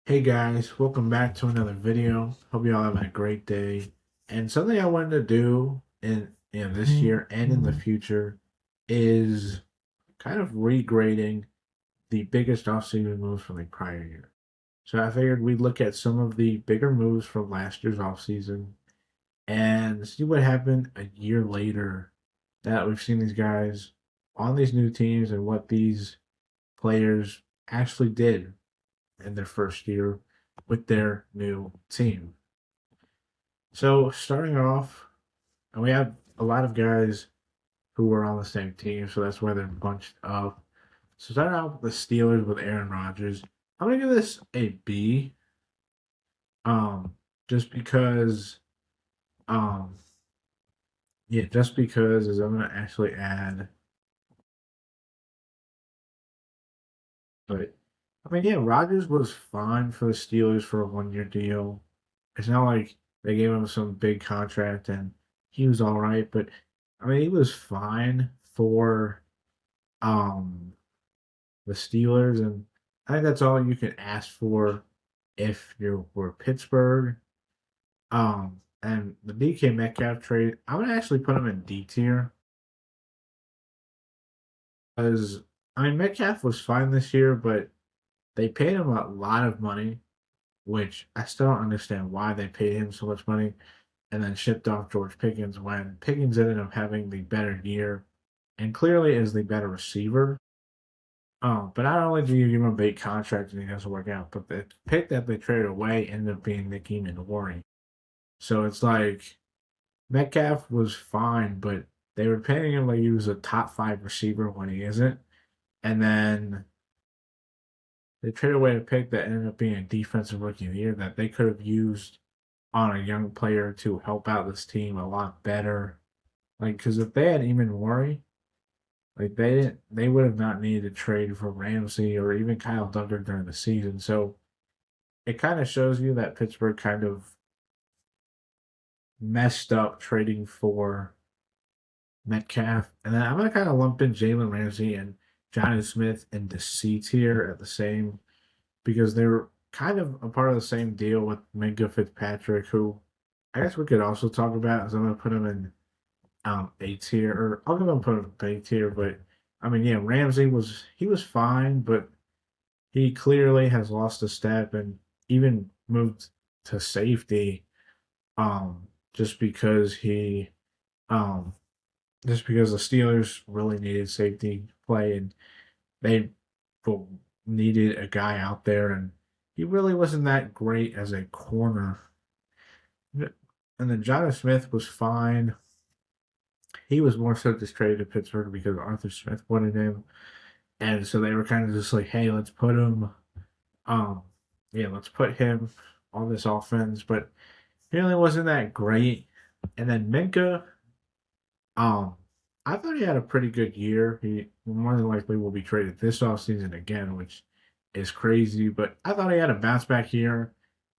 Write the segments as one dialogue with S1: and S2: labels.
S1: Hey guys, welcome back to another video. Hope you all have a great day. And something I wanted to do in this year and in the future is kind of regrading the biggest offseason moves from the prior year. So I figured we'd look at some of the bigger moves from last year's offseason and see what happened a year later that we've seen these guys on these new teams and what these players actually did in their first year with their new team. So starting off, and we have a lot of guys who were on the same team, so that's why they're bunched up. So starting out with the Steelers with Aaron Rodgers, I'm gonna give this a B. Just because, um, just because is I'm gonna actually add. But I mean, yeah, Rodgers was fine for the Steelers for a 1 year deal. It's not like they gave him some big contract and he was all right, but I mean, he was fine for um the Steelers, and I think that's all you can ask for if you were Pittsburgh. And the DK Metcalf trade, I'm gonna actually put him in D tier because I mean Metcalf was fine this year, but they paid him a lot of money, which I still don't understand why they paid him so much money and then shipped off George Pickens when Pickens ended up having the better year and clearly is the better receiver. But not only do you give him a big contract and he doesn't work out, but the pick that they traded away ended up being Nick Warren. So it's like Metcalf was fine, but they were paying him like he was a top 5 receiver when he isn't. And then they traded away a pick that ended up being a defensive rookie of the year that they could have used on a young player to help out this team a lot better. Like, because if they had even worry, like they would have not needed to trade for Ramsey or even Kyle Duggar during the season. So it kind of shows you that Pittsburgh kind of messed up trading for Metcalf. And then I'm gonna kind of lump in Jalen Ramsey and Johnny Smith into C tier at the same because they're kind of a part of the same deal with Minka Fitzpatrick, who I guess we could also talk about. So I'm gonna put him in A tier, or I'll give him put him A tier. But I mean, yeah, Ramsey was fine, but he clearly has lost a step and even moved to safety, um, just because he um just because the Steelers really needed safety play and they needed a guy out there, and he really wasn't that great as a corner. And then Johnny Smith was fine. He was more so just traded to Pittsburgh because Arthur Smith wanted him, and so they were kind of just like, "Hey, let's put him, um, yeah, let's put him on this offense." But he really wasn't that great. And then Minka, um, I thought he had a pretty good year. He more than likely will be traded this offseason again, which is crazy. But I thought he had a bounce back year.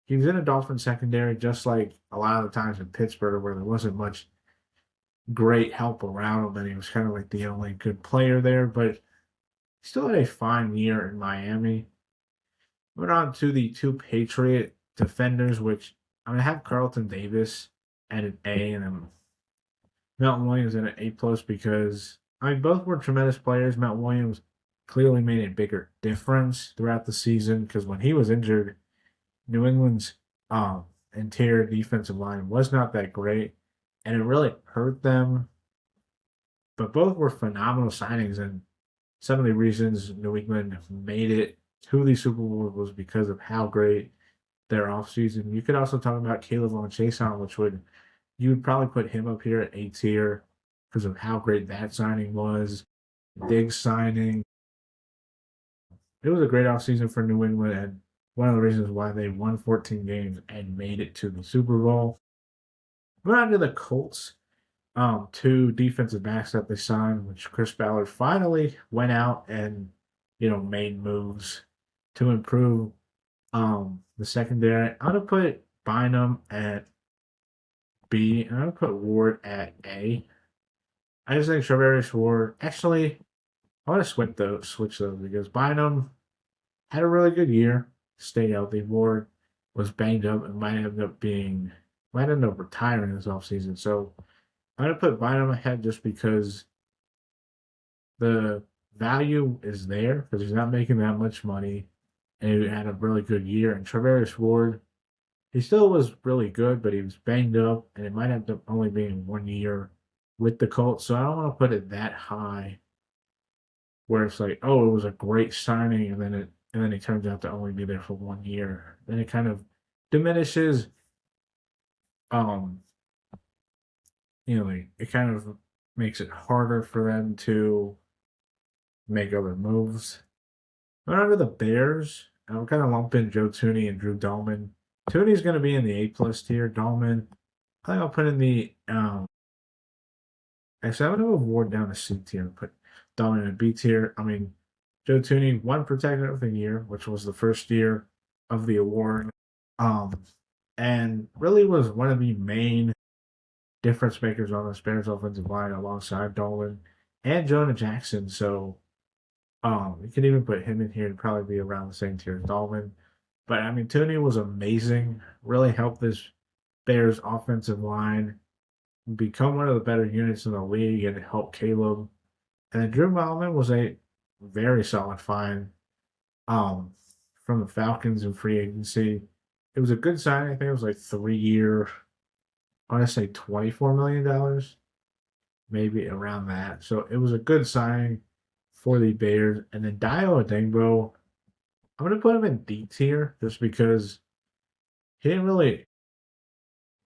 S1: He was in a Dolphin secondary, just like a lot of the times in Pittsburgh, where there wasn't much great help around him, and he was kind of like the only good player there. But he still had a fine year in Miami. Went on to the two Patriot defenders, which I'm gonna have Carlton Davis at an A and then Melton Williams at an A plus because I mean both were tremendous players. Melton Williams clearly made a bigger difference throughout the season because when he was injured, New England's interior defensive line was not that great, and it really hurt them. But both were phenomenal signings, and some of the reasons New England made it to the Super Bowl was because of how great their offseason. You could also talk about Caleb on Chason, which would you would probably put him up here at A tier because of how great that signing was. Diggs signing. It was a great offseason for New England and one of the reasons why they won 14 games and made it to the Super Bowl. Went on to the Colts. Two defensive backs that they signed, which Chris Ballard finally went out and made moves to improve the secondary. I'm gonna put Bynum at B, and I'm gonna put Ward at A. I just think Charvarius Ward. Actually, I want to switch those because Bynum had a really good year. stay healthy. Ward was banged up and might end up retiring this offseason. So I'm gonna put Bynum ahead just because the value is there because he's not making that much money and he had a really good year. And Travaris Ward, he still was really good, but he was banged up and it might end up only being 1 year with the Colts. So I don't want to put it that high where it's like, oh, it was a great signing, and then he turns out to only be there for 1 year. Then it kind of diminishes. Um, it kind of makes it harder for them to make other moves. But under the Bears, I'm kind of lumping Joe Tooney and Drew Dalman. Tooney's going to be in the A+ tier. Dalman, I think I'll put in the actually, I'm going to award down to C tier. Put Dalman in B tier. I mean, Joe Tooney won Protector of the Year, which was the first year of the award, um, and really was one of the main difference makers on the Bears offensive line alongside Dalman and Jonah Jackson. So you can even put him in here and probably be around the same tier as Dalman. But I mean, Tooney was amazing. Really helped this Bears offensive line become one of the better units in the league and help Caleb. And then Drew Malman was a very solid find um, from the Falcons in free agency. It was a good signing. I think it was like 3 year, I want to say $24 million, maybe around that. So it was a good signing for the Bears. And then Dio Adengbo, I'm going to put him in D tier just because he didn't really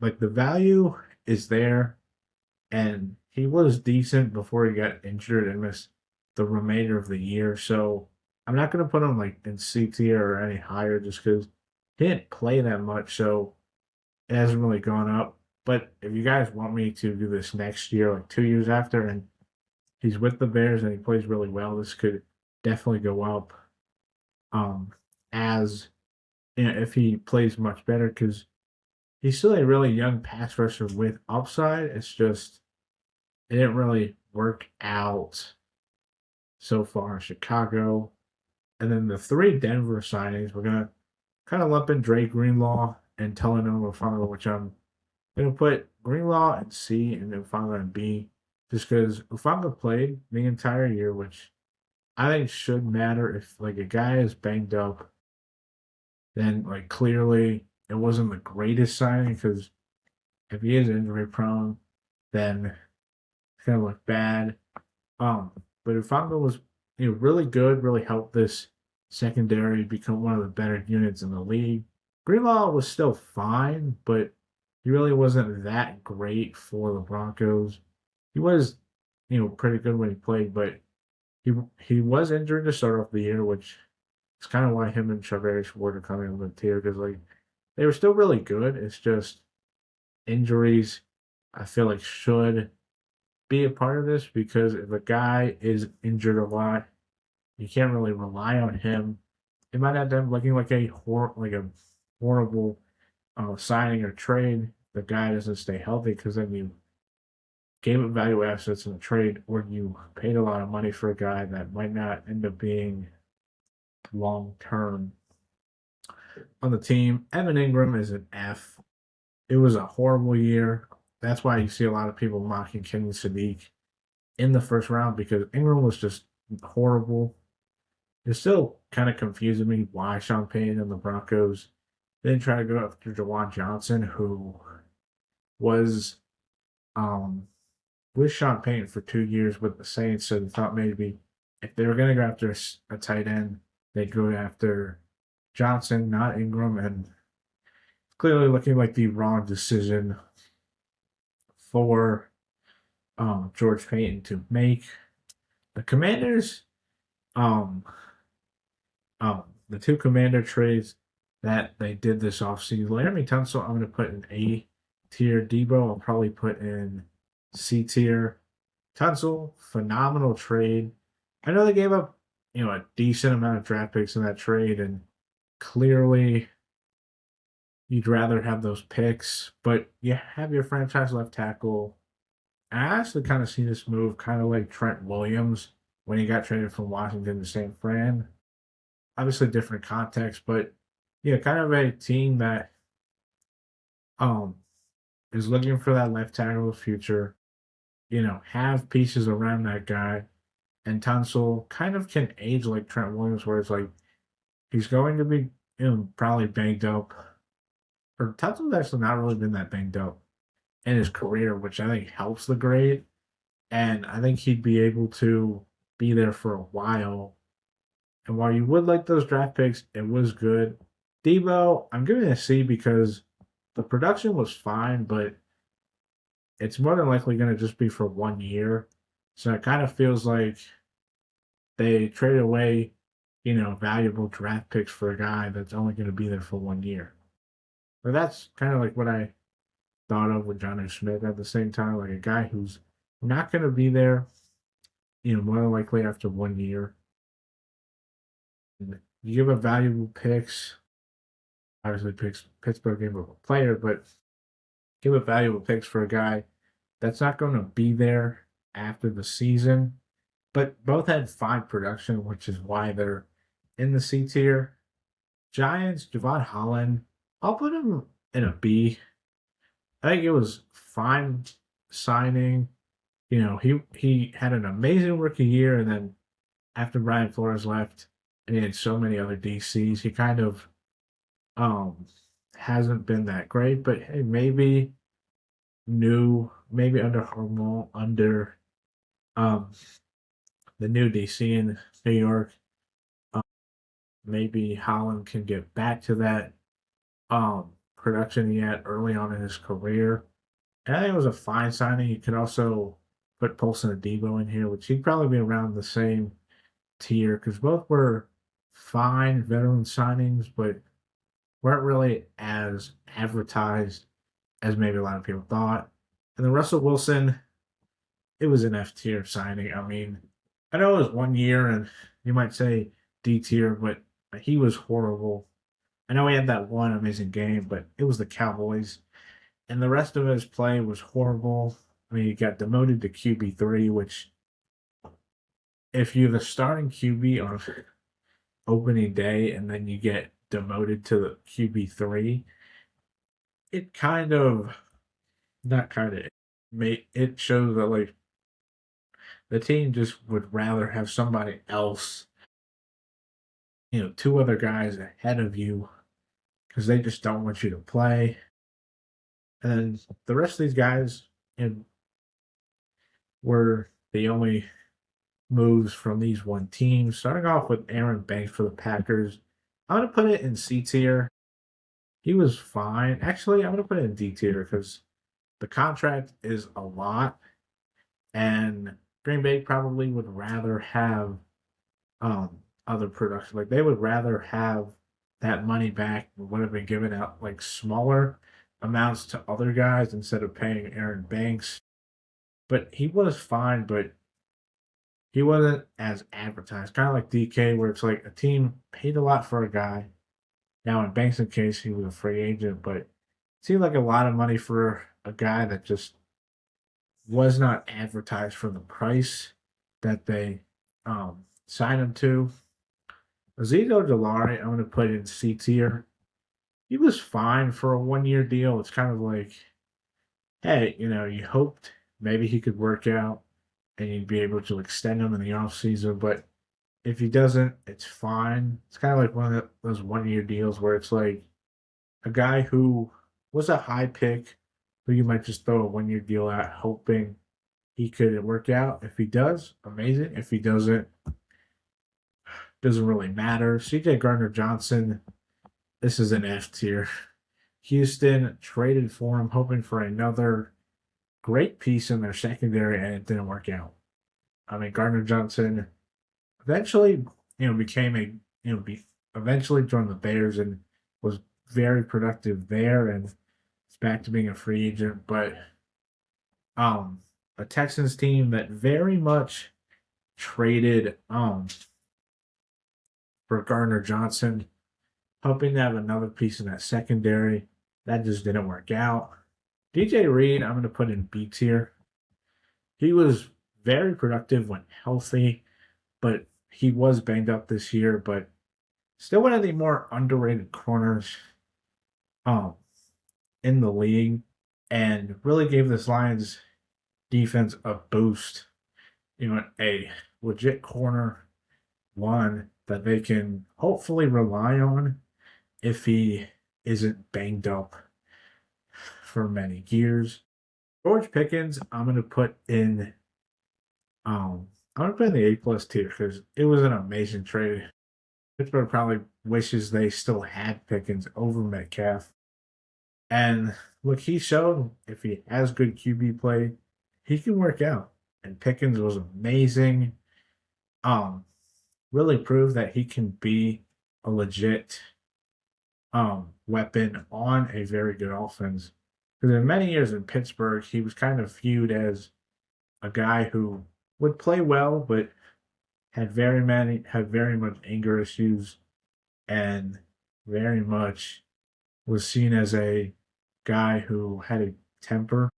S1: like the value is there and he was decent before he got injured and missed the remainder of the year. So I'm not going to put him like in C tier or any higher just because he didn't play that much. So it hasn't really gone up. But if you guys want me to do this next year, like 2 years after, and he's with the Bears and he plays really well, this could definitely go up. As if he plays much better, because he's still a really young pass rusher with upside. It's just it didn't really work out so far in Chicago. And then the three Denver signings, we're gonna kind of lump in Dre Greenlaw and Talanoa Ufanga, which I'm gonna put Greenlaw in C and Ufanga in B, just because Ufanga played the entire year, which I think should matter. If like a guy is banged up, then like clearly it wasn't the greatest signing because if he is injury prone, then it's gonna look bad. But Ufanga was really good, really helped this secondary become one of the better units in the league. Greenlaw was still fine, but he really wasn't that great for the Broncos. He was, pretty good when he played, but he was injured to start off the year, which is kind of why him and Travaris Ward are coming in the tier because like they were still really good. It's just injuries. I feel like should be a part of this because if a guy is injured a lot, you can't really rely on him. It might end up looking like a horrible signing or trade. The guy doesn't stay healthy because then you gave up value assets in a trade, or you paid a lot of money for a guy that might not end up being long term on the team. Evan Ingram is an F. It was a horrible year. That's why you see a lot of people mocking Kenny Sadiq in the first round because Ingram was just horrible. It still kind of confuses me why Sean Payton and the Broncos didn't try to go after Jawan Johnson, who was with Sean Payton for 2 years with the Saints. So they thought maybe if they were going to go after a tight end, they'd go after Johnson, not Ingram, and clearly looking like the wrong decision for George Payton to make. The Commanders, um, the two commander trades that they did this offseason. Laramie Tunsil, I'm going to put in A tier. Debo, I'll probably put in C tier. Tunsil, phenomenal trade. I know they gave up, a decent amount of draft picks in that trade, and clearly you'd rather have those picks, but you have your franchise left tackle. I actually kind of see this move kind of like Trent Williams when he got traded from Washington to San Fran. Obviously, different context, but yeah, kind of a team that um is looking for that left tackle of the future. Have pieces around that guy. And Tunsil kind of can age like Trent Williams, where it's like he's going to be probably banged up. Or Tunsil's actually not really been that banged up in his career, which I think helps the grade. And I think he'd be able to be there for a while. And while you would like those draft picks, it was good. Debo, I'm giving it a C because the production was fine, but it's more than likely going to just be for 1 year. So it kind of feels like they traded away, valuable draft picks for a guy that's only going to be there for 1 year. But that's kind of like what I thought of with Johnny Smith at the same time, like a guy who's not going to be there, more than likely after 1 year. And you give up valuable picks, obviously picks Pittsburgh gave up a player, but give up valuable picks for a guy that's not going to be there after the season. But both had fine production, which is why they're in the C tier. Giants, Javon Holland, I'll put him in a B. I think it was fine signing. He had an amazing rookie year, and then after Brian Flores left, and he had so many other DCs, he kind of um hasn't been that great. But hey, maybe under Harmon, under um the new DC in New York, um, maybe Holland can get back to that production he had early on in his career. And I think it was a fine signing. You could also put Polson and Debo in here, which he'd probably be around the same tier because both were fine veteran signings, but weren't really as advertised as maybe a lot of people thought. And then Russell Wilson, it was an F tier signing. I mean, I know it was 1 year, and you might say D tier, but he was horrible. I know he had that one amazing game, but it was the Cowboys, and the rest of his play was horrible. I mean, he got demoted to QB3, which if you're the starting QB on opening day and then you get demoted to the QB3, it kind of not kind of it shows that like the team just would rather have somebody else, two other guys ahead of you because they just don't want you to play. And then the rest of these guys were the only moves from these one team. Starting off with Aaron Banks for the Packers. I'm going to put it in C tier. He was fine. Actually, I'm going to put it in D tier because the contract is a lot. And Green Bay probably would rather have other production. Like they would rather have that money back would have been given out like smaller amounts to other guys instead of paying Aaron Banks. But he was fine, but he wasn't as advertised. Kind of like DK, where it's like a team paid a lot for a guy. Now in Banks' case, he was a free agent, but it seemed like a lot of money for a guy that just was not advertised for the price that they signed him to. Azeez Ojulari, I'm going to put in C tier. He was fine for a 1 year deal. It's kind of like, hey, you hoped maybe he could work out and you'd be able to extend him in the offseason. But if he doesn't, it's fine. It's kind of like one of those 1 year deals where it's like a guy who was a high pick who you might just throw a 1 year deal at hoping he could work out. If he does, amazing. If he doesn't really matter. CJ Gardner Johnson, this is an F tier. Houston traded for him, hoping for another great piece in their secondary, and it didn't work out. I mean, Gardner Johnson eventually, became eventually joined the Bears and was very productive there, and it's back to being a free agent. But a Texans team that very much traded for Gardner Johnson, hoping to have another piece in that secondary. That just didn't work out. DJ Reed, I'm going to put in B tier. He was very productive when healthy, but he was banged up this year. But Still one of the more underrated corners um in the league, and really gave this Lions defense a boost. A legit corner one that they can hopefully rely on if he isn't banged up for many years. George Pickens, I'm gonna put in the A+ tier because it was an amazing trade. Pittsburgh probably wishes they still had Pickens over Metcalf. And look, he showed if he has good QB play, he can work out. And Pickens was amazing. Um, really proved that he can be a legit weapon on a very good offense. Because in many years in Pittsburgh, he was kind of viewed as a guy who would play well, but had very much anger issues and very much was seen as a guy who had a temper.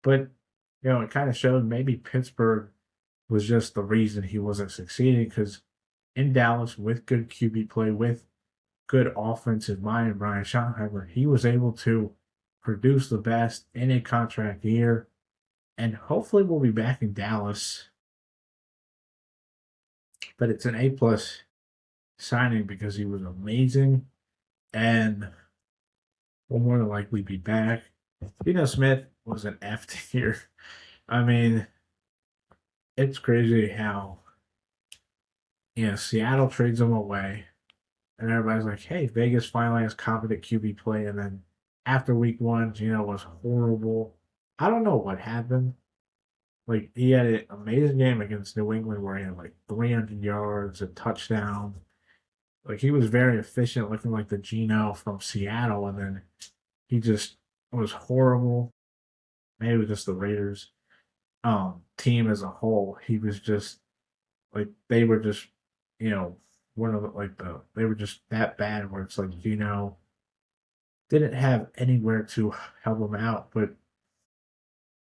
S1: But it kind of showed maybe Pittsburgh was just the reason he wasn't succeeding because in Dallas with good QB play, with good offensive mind, Brian Schottenheimer, he was able to produce the best in a contract year. And hopefully we'll be back in Dallas. But it's an A+ signing because he was amazing and will more than likely be back. Smith was an F tier. I mean, it's crazy how Seattle trades him away, and everybody's like, "Hey, Vegas finally has competent QB play," and then after week one, was horrible. I don't know what happened. Like he had an amazing game against New England where he had like 300 yards, a touchdown. Like he was very efficient, looking like the Geno from Seattle, and then he just was horrible. Maybe it was just the Raiders team as a whole. He was just like they were just one of they were just that bad where it's like didn't have anywhere to help him out, but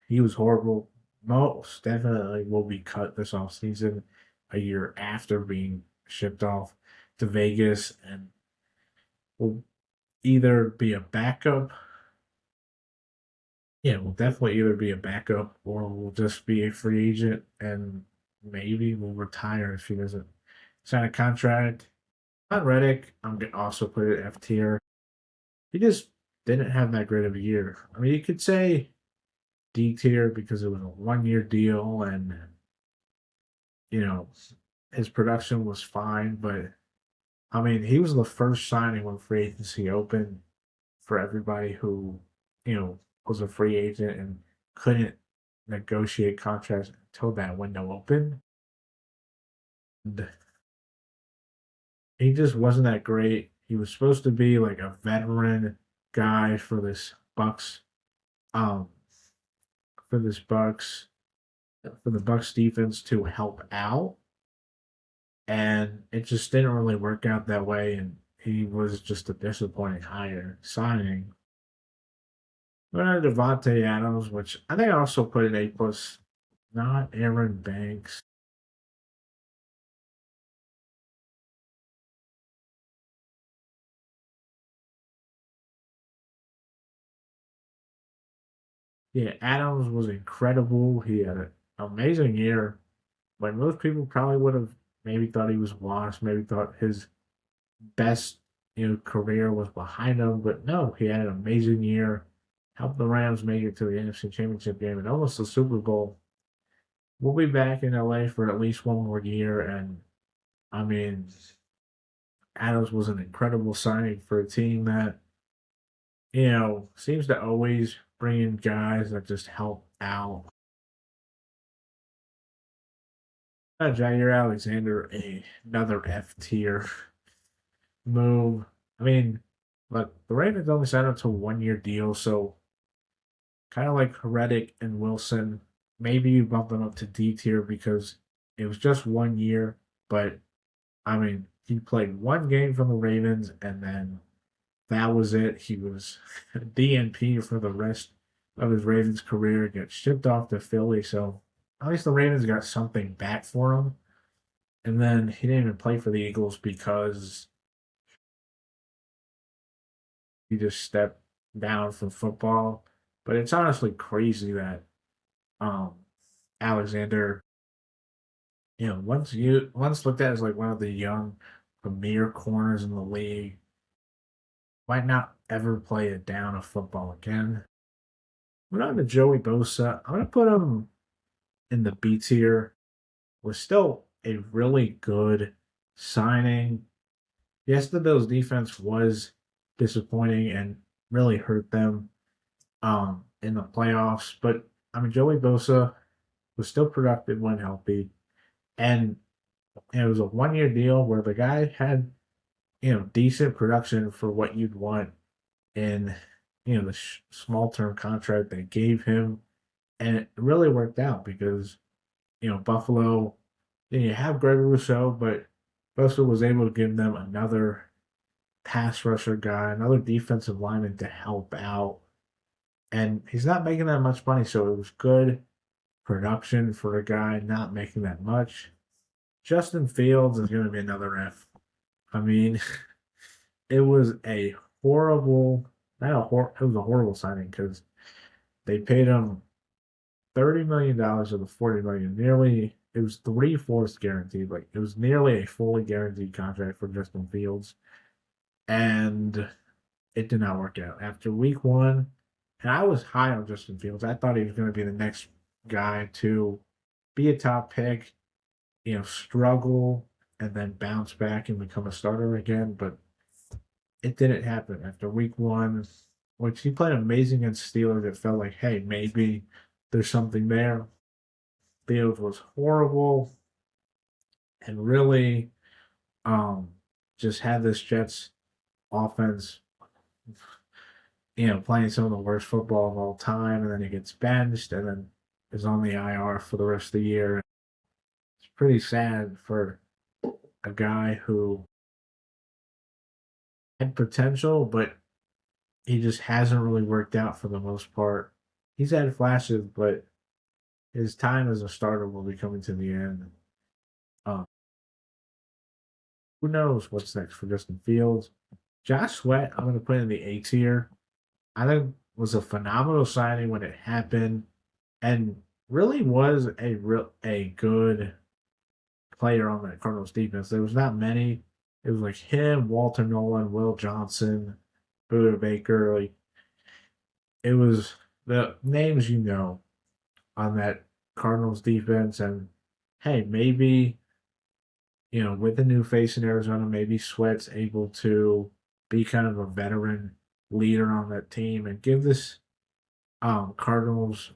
S1: he was horrible. Most definitely will be cut this offseason, a year after being shipped off to Vegas, and will either be a backup. Yeah, will definitely either be a backup or will just be a free agent and maybe will retire if he doesn't sign a contract. On Reddick, I'm gonna also put it F tier. He just didn't have that great of a year. I mean, you could say D tier because it was a 1 year deal and you know his production was fine, but I mean, he was the first signing when free agency opened for everybody who, was a free agent and couldn't negotiate contracts until that window opened. And he just wasn't that great. He was supposed to be like a veteran guy um, for this Bucks, for the Bucks defense to help out, and it just didn't really work out that way. And he was just a disappointing hire signing. But Devontae Adams, which I think I also put an A+, not Aaron Banks. Yeah, Adams was incredible. He had an amazing year. But most people probably would have maybe thought he was washed, maybe thought his best, career was behind him. But no, he had an amazing year. Helped the Rams make it to the NFC Championship game and almost the Super Bowl. We'll be back in LA for at least one more year, and I mean, Adams was an incredible signing for a team that seems to always bring in guys that just help out. Jair Alexander, another F tier move. I mean, look, the Ravens only signed him to a 1 year deal, so kind of like Reddick and Wilson, maybe you bump them up to D tier because it was just 1 year. But I mean, he played one game for the Ravens, and then that was it. He was DNP for the rest of his Ravens career. Got shipped off to Philly, so at least the Ravens got something back for him. And then he didn't even play for the Eagles because he just stepped down from football. But it's honestly crazy that um Alexander, once looked at as like one of the young premier corners in the league, might not ever play a down of football again. We're on to Joey Bosa. I'm gonna put him in the B tier. Was still a really good signing. Yes, the Bills defense was disappointing and really hurt them in the playoffs. But I mean, Joey Bosa was still productive when healthy, and it was a 1 year deal where the guy had decent production for what you'd want in the small term contract they gave him, and it really worked out because Buffalo. You have Gregory Rousseau, but Bosa was able to give them another pass rusher guy, another defensive lineman to help out. And he's not making that much money, so it was good production for a guy not making that much. Justin Fields is going to be another F. I mean, it was a horrible, not a hor- it was a horrible signing because they paid him $30 million of the 40 million. Nearly, it was 3/4 guaranteed. Like it was nearly a fully guaranteed contract for Justin Fields, and it did not work out after week one. And I was high on Justin Fields. I thought he was going to be the next guy to be a top pick, struggle and then bounce back and become a starter again. But it didn't happen after week one, which he played amazing against Steelers. It felt like, hey, maybe there's something there. Fields was horrible and really um, just had this Jets offense, playing some of the worst football of all time, and then he gets benched and then is on the IR for the rest of the year. It's pretty sad for a guy who had potential, but he just hasn't really worked out for the most part. He's had flashes, but his time as a starter will be coming to the end. Um, who knows what's next for Justin Fields? Josh Sweat, I'm going to put in the A tier. I think was a phenomenal signing when it happened, and really was a good player on that Cardinals defense. There was not many. It was like him, Walter Nolan, Will Johnson, Buda Baker. Like it was the names on that Cardinals defense. And hey, maybe with the new face in Arizona, maybe Sweat's able to be kind of a veteran leader on that team and give this Cardinals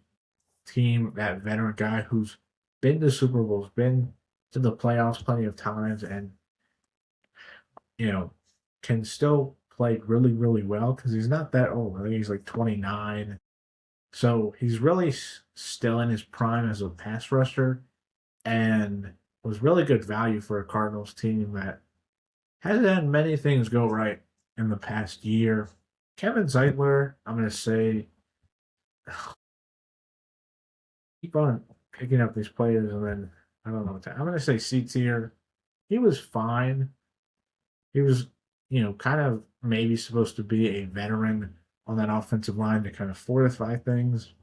S1: team that veteran guy who's been to Super Bowls, been to the playoffs plenty of times, and you know can still play really really well because he's not that old. I think he's like 29, so he's really still in his prime as a pass rusher, and was really good value for a Cardinals team that hasn't had many things go right in the past year. Kevin Zeitler, I'm going to say, keep on picking up these players, and then I don't know. I'm going to say C tier. He was fine. He was, kind of maybe supposed to be a veteran on that offensive line to kind of fortify things.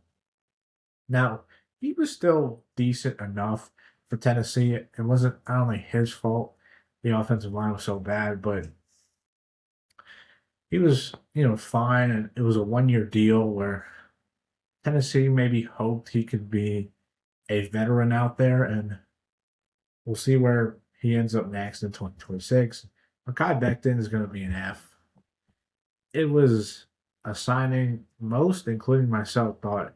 S1: Now, he was still decent enough for Tennessee. It wasn't, I don't think, his fault the offensive line was so bad, but he was, fine. And it was a 1 year deal where Tennessee maybe hoped he could be a veteran out there, and we'll see where he ends up next in 2026. Mekhi Becton is going to be an F. It was a signing most, including myself, thought,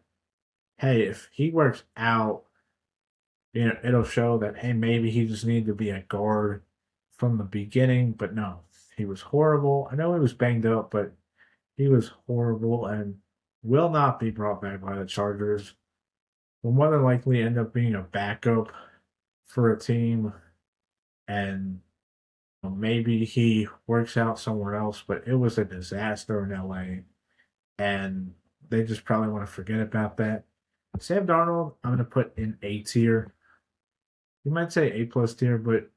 S1: hey, if he works out, it'll show that, hey, maybe he just needed to be a guard from the beginning. But no, he was horrible. I know he was banged up, but he was horrible and will not be brought back by the Chargers. Will more than likely end up being a backup for a team, and maybe he works out somewhere else, but it was a disaster in LA, and they just probably want to forget about that. Sam Darnold, I'm going to put in A tier. You might say A plus tier, but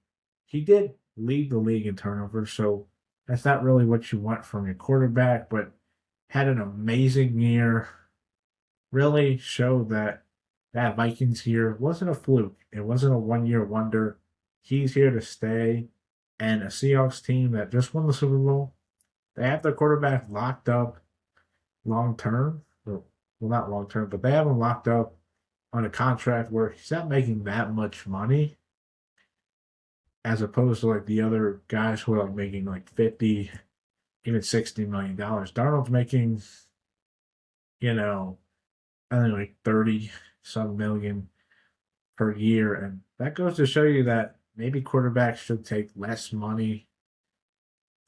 S1: he did lead the league in turnovers, so That's not really what you want from your quarterback, but had an amazing year. Really showed that that Vikings year wasn't a fluke. It wasn't a 1 year wonder. He's here to stay. And a Seahawks team that just won the Super Bowl, they have their quarterback locked up long term. Well, not long term, but they have him locked up on a contract where he's not making that much money as opposed to like the other guys who are like making like 50, even $60 million. Darnold's making, you know, I think like 30 some million per year. And that goes to show you that maybe quarterbacks should take less money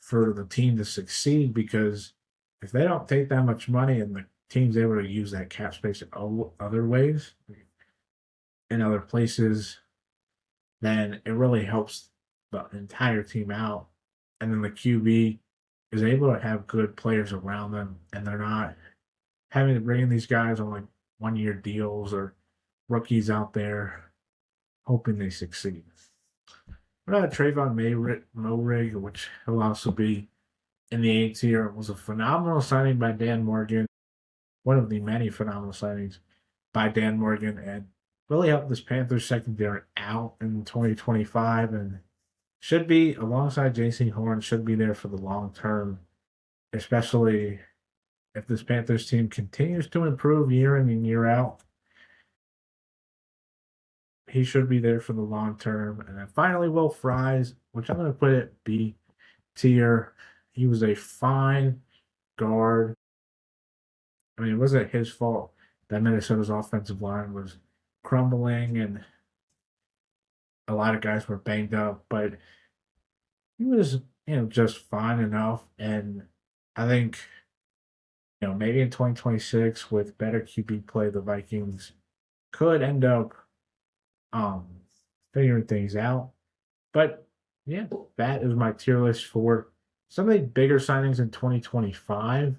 S1: for the team to succeed, because if they don't take that much money and the team's able to use that cap space in other ways, in other places, then it really helps the entire team out. And then the QB is able to have good players around them, and they're not having to bring in these guys on like 1 year deals or rookies out there hoping they succeed. Trayvon Morig, which he'll also be in the A tier, was a phenomenal signing by Dan Morgan, one of the many phenomenal signings by Dan Morgan, and really helped this Panthers secondary out in 2025, and should be alongside JC Horn, should be there for the long term, especially if this Panthers team continues to improve year in and year out. He should be there for the long term. And then finally, Will Fries, which I'm going to put at B tier. He was a fine guard. I mean, it wasn't his fault that Minnesota's offensive line was crumbling and a lot of guys were banged up, but he was, just fine enough. And I think, maybe in 2026 with better QB play, the Vikings could end up um figuring things out. But yeah, that is my tier list for some of the bigger signings in 2025.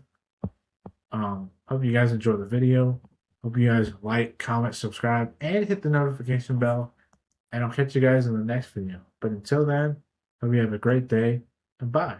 S1: Hope you guys enjoy the video. Hope you guys like, comment, subscribe, and hit the notification bell. And I'll catch you guys in the next video. But until then, hope you have a great day and bye.